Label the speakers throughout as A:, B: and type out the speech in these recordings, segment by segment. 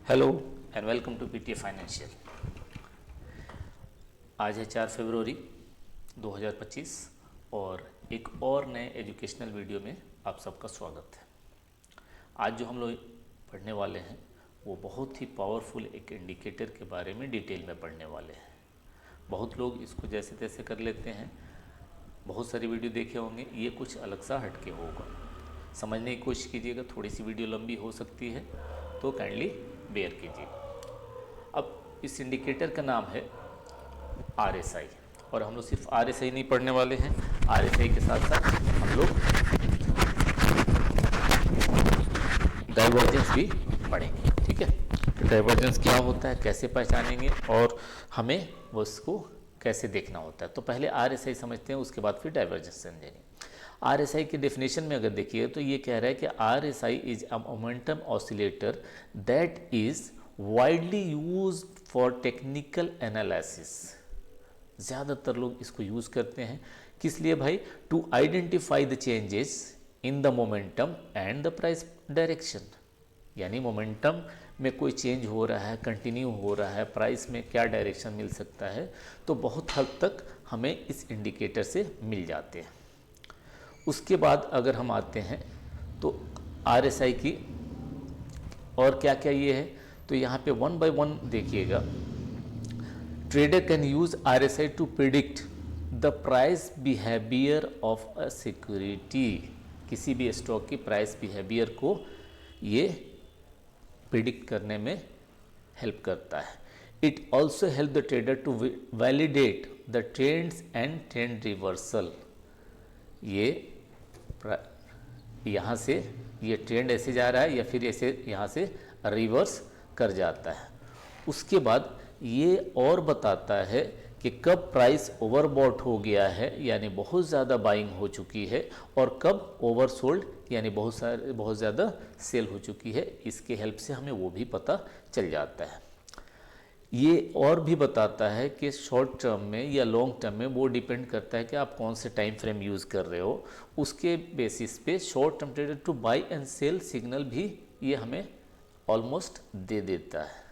A: Hello and welcome to PTA financial. आज है 4 फरवरी 2025 और एक और नए एजुकेशनल वीडियो में आप सबका स्वागत है। आज जो हम लोग पढ़ने वाले हैं वो बहुत ही पावरफुल एक इंडिकेटर के बारे में डिटेल में पढ़ने वाले हैं। बहुत लोग इसको जैसे तैसे कर लेते हैं, बहुत सारी वीडियो देखे होंगे, ये कुछ अलग सा हटके होगा। समझने की कोशिश कीजिएगा, थोड़ी सी वीडियो लंबी हो सकती है तो काइंडली बेयर कीजिए। अब इस इंडिकेटर का नाम है RSI और हम लोग सिर्फ RSI नहीं पढ़ने वाले हैं, RSI के साथ साथ हम लोग डाइवर्जेंस भी पढ़ेंगे। ठीक है, तो डाइवर्जेंस क्या होता है, कैसे पहचानेंगे और हमें वो उसको कैसे देखना होता है। तो पहले RSI समझते हैं, उसके बाद फिर डाइवर्जेंस समझेंगे। RSI की डेफिनेशन में अगर देखिए तो ये कह रहा है कि RSI is a momentum oscillator that is widely used for technical analysis. ज़्यादातर लोग इसको यूज़ करते हैं किस लिए भाई? To identify the changes in the momentum and the price direction. यानी मोमेंटम में कोई चेंज हो रहा है, कंटिन्यू हो रहा है, प्राइस में क्या डायरेक्शन मिल सकता है, तो बहुत हद तक हमें इस इंडिकेटर से मिल जाते हैं। उसके बाद अगर हम आते हैं तो RSI की और क्या क्या ये है, तो यहाँ पे वन बाय वन देखिएगा। Trader can use RSI to predict the price behaviour of a security. किसी भी स्टॉक की प्राइस बिहेवियर को ये प्रिडिक्ट करने में हेल्प करता है। It also help the trader to validate the trends and trend reversal. ये यहाँ से ये ट्रेंड ऐसे जा रहा है या फिर ऐसे यहाँ से रिवर्स कर जाता है। उसके बाद ये और बताता है कि कब प्राइस ओवरबॉट हो गया है यानी बहुत ज़्यादा बाइंग हो चुकी है और कब ओवरसोल्ड यानी बहुत ज़्यादा सेल हो चुकी है। इसके हेल्प से हमें वो भी पता चल जाता है। ये और भी बताता है कि शॉर्ट टर्म में या लॉन्ग टर्म में वो डिपेंड करता है कि आप कौन से टाइम फ्रेम यूज़ कर रहे हो। उसके बेसिस पे short term trader to buy and sell signal भी ये हमें ऑलमोस्ट दे देता है।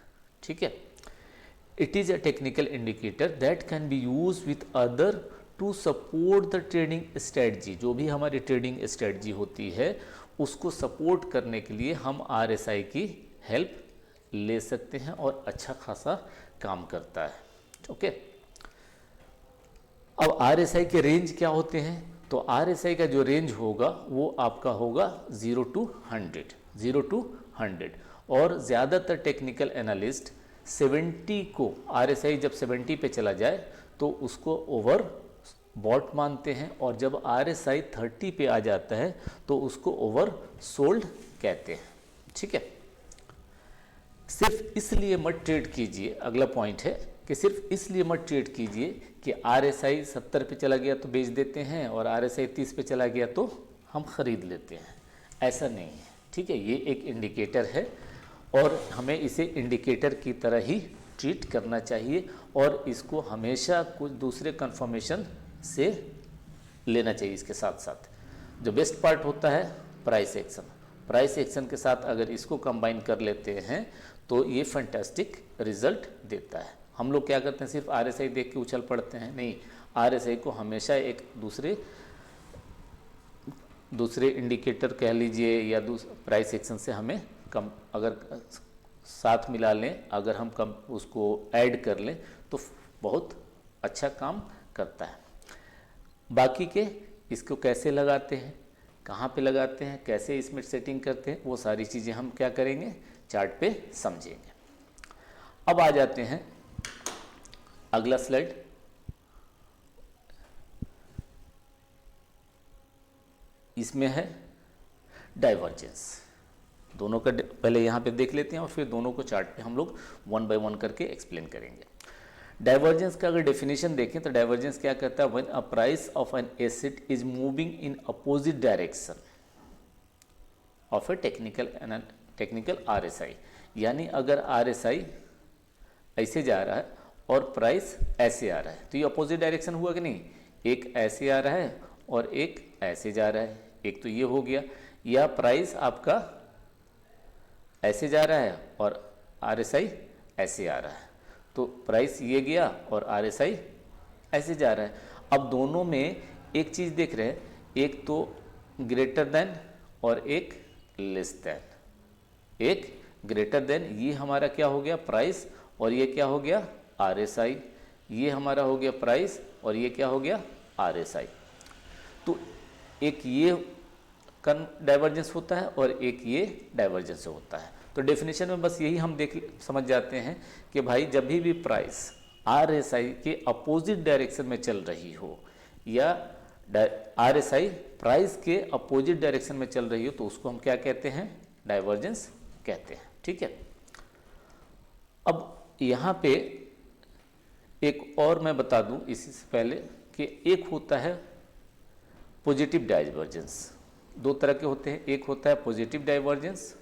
A: ठीक है, it is a technical indicator that can be use with other to support the trading strategy. जो भी हमारी ट्रेडिंग स्ट्रेटजी होती है उसको सपोर्ट करने के लिए हम RSI की हेल्प ले सकते हैं और अच्छा खासा काम करता है। ओके, अब RSI के रेंज क्या होते हैं? तो RSI का जो रेंज होगा वो आपका होगा 0 to 100 और ज़्यादातर टेक्निकल एनालिस्ट 70 को, RSI जब 70 पे चला जाए तो उसको ओवर बॉट मानते हैं और जब RSI 30 पे आ जाता है तो उसको ओवर सोल्ड कहते हैं। ठीक है, सिर्फ इसलिए मत ट्रेड कीजिए, अगला पॉइंट है कि सिर्फ इसलिए मत ट्रेड कीजिए कि RSI 70 पे चला गया तो बेच देते हैं और RSI 30 पे चला गया तो हम ख़रीद लेते हैं। ऐसा नहीं है। ठीक है, ये एक इंडिकेटर है और हमें इसे इंडिकेटर की तरह ही ट्रीट करना चाहिए और इसको हमेशा कुछ दूसरे कंफर्मेशन से लेना चाहिए। इसके साथ साथ जो बेस्ट पार्ट होता है प्राइस एक्शन के साथ अगर इसको कंबाइन कर लेते हैं तो ये फैंटास्टिक रिजल्ट देता है। हम लोग क्या करते हैं, सिर्फ RSI देख के उछल पड़ते हैं। नहीं, RSI को हमेशा एक दूसरे इंडिकेटर कह लीजिए या प्राइस एक्शन से हमें कम अगर साथ मिला लें, अगर हम कम उसको ऐड कर लें तो बहुत अच्छा काम करता है। बाकी के इसको कैसे लगाते हैं, कहाँ पे लगाते हैं, कैसे इसमें सेटिंग करते हैं, वो सारी चीज़ें हम क्या करेंगे, चार्ट पे समझेंगे। अब आ जाते हैं अगला स्लाइड। इसमें है डाइवर्जेंस। दोनों का पहले यहाँ पे देख लेते हैं और फिर दोनों को चार्ट पे हम लोग वन बाय वन करके एक्सप्लेन करेंगे। डाइवर्जेंस का अगर डेफिनेशन देखें तो डाइवर्जेंस क्या कहता है? When a price of an asset is moving in opposite direction of A technical RSI। यानी अगर RSI ऐसे जा रहा है और प्राइस ऐसे आ रहा है तो ये अपोजिट डायरेक्शन हुआ कि नहीं? एक ऐसे आ रहा है और एक ऐसे जा रहा है, एक तो ये हो गया। या प्राइस आपका ऐसे जा रहा है और RSI ऐसे आ रहा है, तो प्राइस ये गया और RSI ऐसे जा रहा है। अब दोनों में एक चीज़ देख रहे हैं, एक तो ग्रेटर देन और एक लेस देन। एक ग्रेटर देन, ये हमारा क्या हो गया प्राइस, और ये क्या हो गया RSI। ये हमारा हो गया प्राइस और ये क्या हो गया RSI। तो एक ये डाइवर्जेंस होता है और एक ये डाइवर्जेंस होता है। तो डेफिनेशन में बस यही हम समझ जाते हैं कि भाई जब भी प्राइस RSI के अपोजिट डायरेक्शन में चल रही हो या RSI प्राइस के अपोजिट डायरेक्शन में चल रही हो तो उसको हम क्या कहते हैं, डाइवर्जेंस कहते हैं। ठीक है, अब यहाँ पे एक और मैं बता दूं इसी से पहले कि एक होता है पॉजिटिव डाइवर्जेंस। दो तरह के होते हैं, एक होता है पॉजिटिव डाइवर्जेंस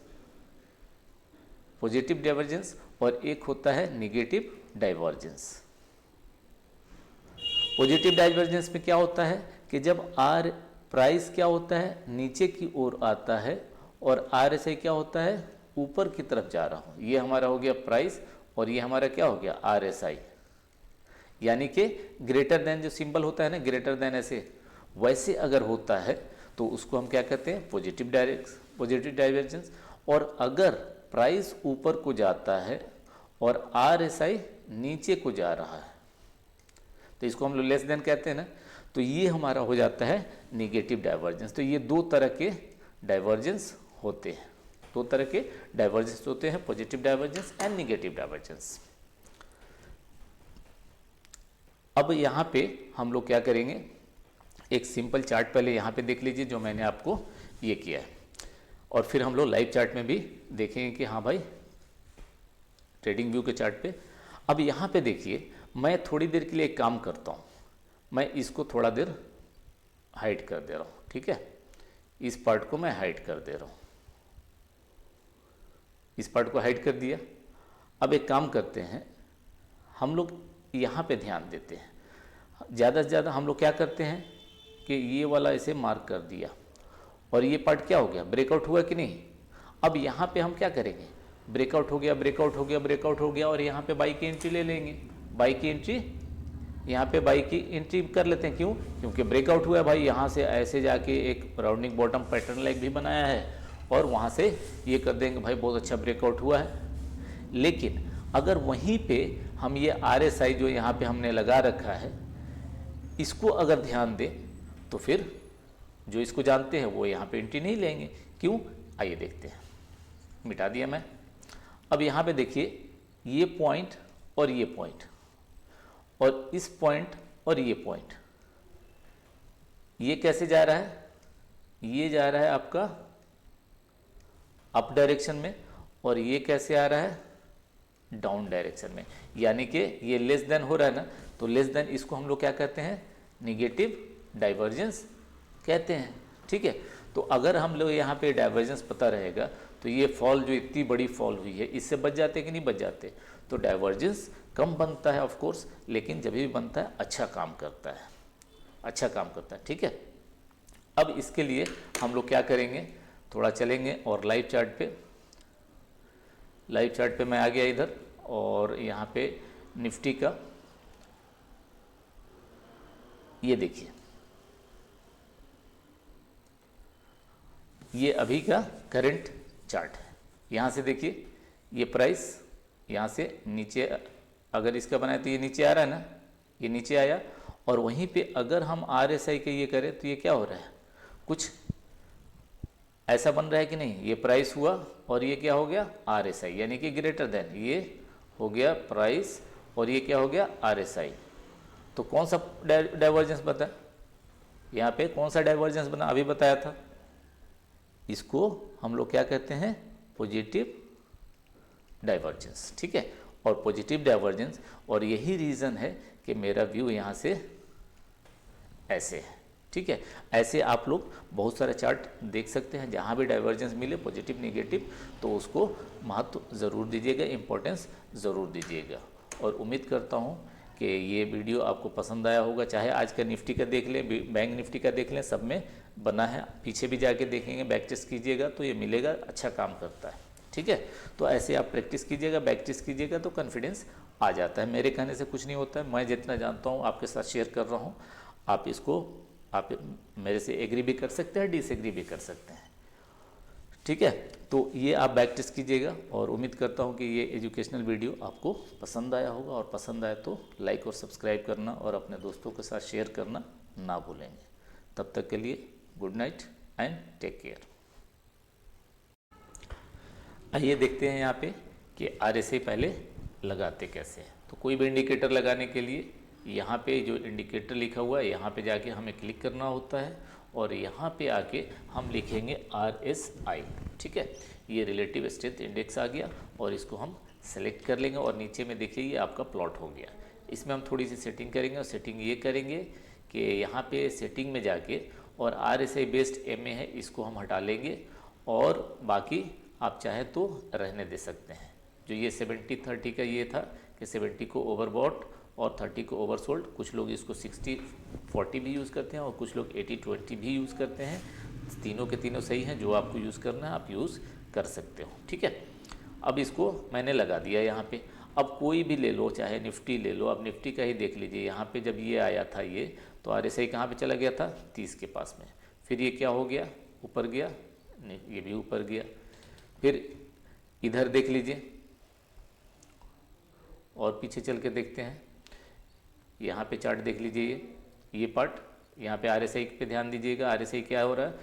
A: और एक होता है नेगेटिव डाइवर्जेंस। पॉजिटिव डाइवर्जेंस में क्या होता है कि जब प्राइस क्या होता है नीचे की ओर आता है और RSI क्या होता है ऊपर की तरफ जा रहा हो। ये हमारा हो गया प्राइस और ये हमारा क्या हो गया RSI। यानी कि ग्रेटर देन जो सिंबल होता है ना, ग्रेटर देन ऐसे वैसे अगर होता है तो उसको हम क्या कहते हैं पॉजिटिव डाइवर्जेंस। और अगर प्राइस ऊपर को जाता है और RSI नीचे को जा रहा है तो इसको हम लोग लेस देन कहते हैं ना, तो ये हमारा हो जाता है नेगेटिव डाइवर्जेंस। तो ये दो तरह के डाइवर्जेंस होते हैं, दो तरह के डाइवर्जेंस होते हैं, positive divergence and negative divergence. अब यहाँ पे हम लोग क्या करेंगे, एक सिंपल चार्ट पहले यहाँ पे देख लीजिए जो मैंने आपको ये किया है, और फिर हम लोग लाइव चार्ट में भी देखेंगे कि हाँ भाई ट्रेडिंग व्यू के चार्ट पे। अब यहाँ पे देखिए मैं थोड़ी देर के लिए एक काम करता हूँ, मैं इसको थोड़ा देर हाइड कर दे रहा हूँ। ठीक है, इस पार्ट को मैं हाइड कर दे रहा हूँ, इस पार्ट को हाइड कर दिया। अब एक काम करते हैं, हम लोग यहाँ पे ध्यान देते हैं। ज़्यादा से ज़्यादा हम लोग क्या करते हैं कि ये वाला इसे मार्क कर दिया और ये पार्ट क्या हो गया ब्रेकआउट हुआ कि नहीं। अब यहाँ पे हम क्या करेंगे, ब्रेकआउट हो गया, ब्रेकआउट हो गया, ब्रेकआउट हो गया और यहाँ पे बाई की एंट्री ले लेंगे। बाई की एंट्री, यहाँ पे बाई की एंट्री कर लेते हैं। क्यों? क्योंकि ब्रेकआउट हुआ है भाई, यहाँ से ऐसे जाके एक राउंडिंग बॉटम पैटर्न लाइक भी बनाया है और वहाँ से ये कर देंगे भाई बहुत अच्छा ब्रेकआउट हुआ है। लेकिन अगर वहीं पे हम ये RSI जो यहाँ पे हमने लगा रखा है इसको अगर ध्यान दें तो फिर जो इसको जानते हैं वो यहाँ पे एंट्री नहीं लेंगे। क्यों? आइए देखते हैं, मिटा दिया मैं। अब यहाँ पे देखिए ये पॉइंट और ये पॉइंट और इस पॉइंट और ये पॉइंट, ये कैसे जा रहा है, ये जा रहा है आपका अप डायरेक्शन में और ये कैसे आ रहा है डाउन डायरेक्शन में। यानी कि ये लेस देन हो रहा है ना, तो लेस देन इसको हम लोग क्या कहते हैं नेगेटिव डाइवर्जेंस कहते हैं। ठीक है, तो अगर हम लोग यहाँ पे डाइवर्जेंस पता रहेगा तो ये फॉल जो इतनी बड़ी फॉल हुई है इससे बच जाते कि नहीं बच जाते। तो डाइवर्जेंस कम बनता है ऑफ कोर्स, लेकिन जब भी बनता है अच्छा काम करता है, अच्छा काम करता है। ठीक है, अब इसके लिए हम लोग क्या करेंगे, थोड़ा चलेंगे और लाइव चार्ट पे मैं आ गया इधर और यहाँ पे निफ्टी का ये देखिए, ये अभी का करंट चार्ट है। यहाँ से देखिए ये प्राइस यहाँ से नीचे अगर इसका बनाए तो ये नीचे आ रहा है ना, ये नीचे आया और वहीं पे अगर हम RSI के ये करें तो ये क्या हो रहा है, कुछ ऐसा बन रहा है कि नहीं। ये प्राइस हुआ और ये क्या हो गया RSI, यानी कि ग्रेटर देन, ये हो गया प्राइस और ये क्या हो गया RSI। तो कौन सा डाइवर्जेंस बता, यहाँ पे कौन सा डाइवर्जेंस बना अभी बताया था, इसको हम लोग क्या कहते हैं पॉजिटिव डाइवर्जेंस। ठीक है, और पॉजिटिव डाइवर्जेंस, और यही रीज़न है कि मेरा व्यू यहाँ से ऐसे है। ठीक है, ऐसे आप लोग बहुत सारे चार्ट देख सकते हैं, जहाँ भी डाइवर्जेंस मिले पॉजिटिव नेगेटिव तो उसको महत्व ज़रूर दीजिएगा, इम्पोर्टेंस ज़रूर दीजिएगा। और उम्मीद करता हूँ कि ये वीडियो आपको पसंद आया होगा। चाहे आज का निफ्टी का देख लें, बैंक निफ्टी का देख लें, सब में बना है, पीछे भी जाके देखेंगे, बैक टेस्ट कीजिएगा तो ये मिलेगा, अच्छा काम करता है। ठीक है। तो ऐसे आप प्रैक्टिस कीजिएगा, प्रैक्टिस कीजिएगा तो कॉन्फिडेंस आ जाता है। मेरे कहने से कुछ नहीं होता है, मैं जितना जानता हूँ आपके साथ शेयर कर रहा हूँ। आप इसको आप मेरे से एग्री भी कर सकते हैं, डिसएग्री भी कर सकते हैं, ठीक है। तो ये आप प्रैक्टिस कीजिएगा और उम्मीद करता हूँ कि ये एजुकेशनल वीडियो आपको पसंद आया होगा, और पसंद आए तो लाइक और सब्सक्राइब करना और अपने दोस्तों के साथ शेयर करना ना भूलेंगे। तब तक के लिए good night and take care. आइए देखते हैं यहाँ पे कि RSI पहले लगाते कैसे हैं। तो कोई भी इंडिकेटर लगाने के लिए यहाँ पे जो इंडिकेटर लिखा हुआ है यहाँ पे जाके हमें क्लिक करना होता है, और यहाँ पे आके हम लिखेंगे RSI, ठीक है। ये रिलेटिव स्ट्रेंथ इंडेक्स आ गया, और इसको हम सेलेक्ट कर लेंगे, और नीचे में देखिए ये आपका प्लॉट हो गया। इसमें हम थोड़ी सी सेटिंग करेंगे, और सेटिंग ये करेंगे कि यहाँ पे सेटिंग में जाके और RSI बेस्ड MA है इसको हम हटा लेंगे, और बाकी आप चाहे तो रहने दे सकते हैं। जो ये 70-30 का ये था कि 70 को ओवरबॉट और 30 को ओवरसोल्ड। कुछ लोग इसको 60-40 भी यूज़ करते हैं, और कुछ लोग 80-20 भी यूज़ करते हैं। तीनों के तीनों सही हैं, जो आपको यूज़ करना है आप यूज़ कर सकते हो, ठीक है। अब इसको मैंने लगा दिया यहाँ पे। अब कोई भी ले लो, चाहे निफ्टी ले लो, अब निफ्टी का ही देख लीजिए। यहाँ पे जब ये आया था ये, तो RSI कहाँ पे चला गया था? 30 के पास में। फिर ये क्या हो गया? ऊपर गया? नहीं, ये भी ऊपर गया। फिर इधर देख लीजिए, और पीछे चल के देखते हैं। यहाँ पे चार्ट देख लीजिए, ये पार्ट। यहाँ पे RSI पे ध्यान दीजिएगा। RSI क्या हो रहा है?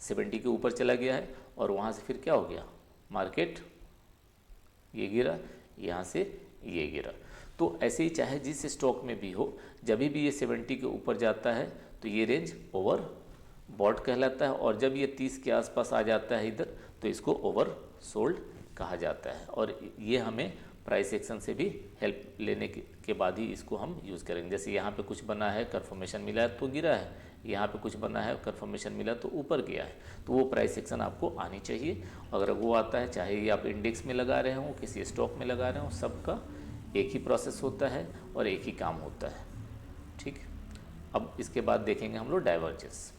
A: 70 के ऊपर चला गया है, और वहाँ से फिर क्या हो गया? मार्केट ये गिरा, यहाँ से ये गिरा। तो ऐसे ही चाहे जिस स्टॉक में भी हो, जब भी ये 70 के ऊपर जाता है तो ये रेंज ओवर बॉट कहलाता है, और जब ये 30 के आसपास आ जाता है इधर, तो इसको ओवर सोल्ड कहा जाता है। और ये हमें प्राइस एक्शन से भी हेल्प लेने के बाद ही इसको हम यूज़ करेंगे। जैसे यहाँ पे कुछ बना है, कंफर्मेशन मिला है तो गिरा है, यहाँ पे कुछ बना है, कंफर्मेशन मिला तो ऊपर गया है, तो वो प्राइस एक्शन आपको आनी चाहिए। अगर वो आता है, चाहे ये आप इंडेक्स में लगा रहे हो, किसी स्टॉक में लगा रहे हो, सबका एक ही प्रोसेस होता है और एक ही काम होता है, ठीक। अब इसके बाद देखेंगे हम लोग डाइवर्जेंस।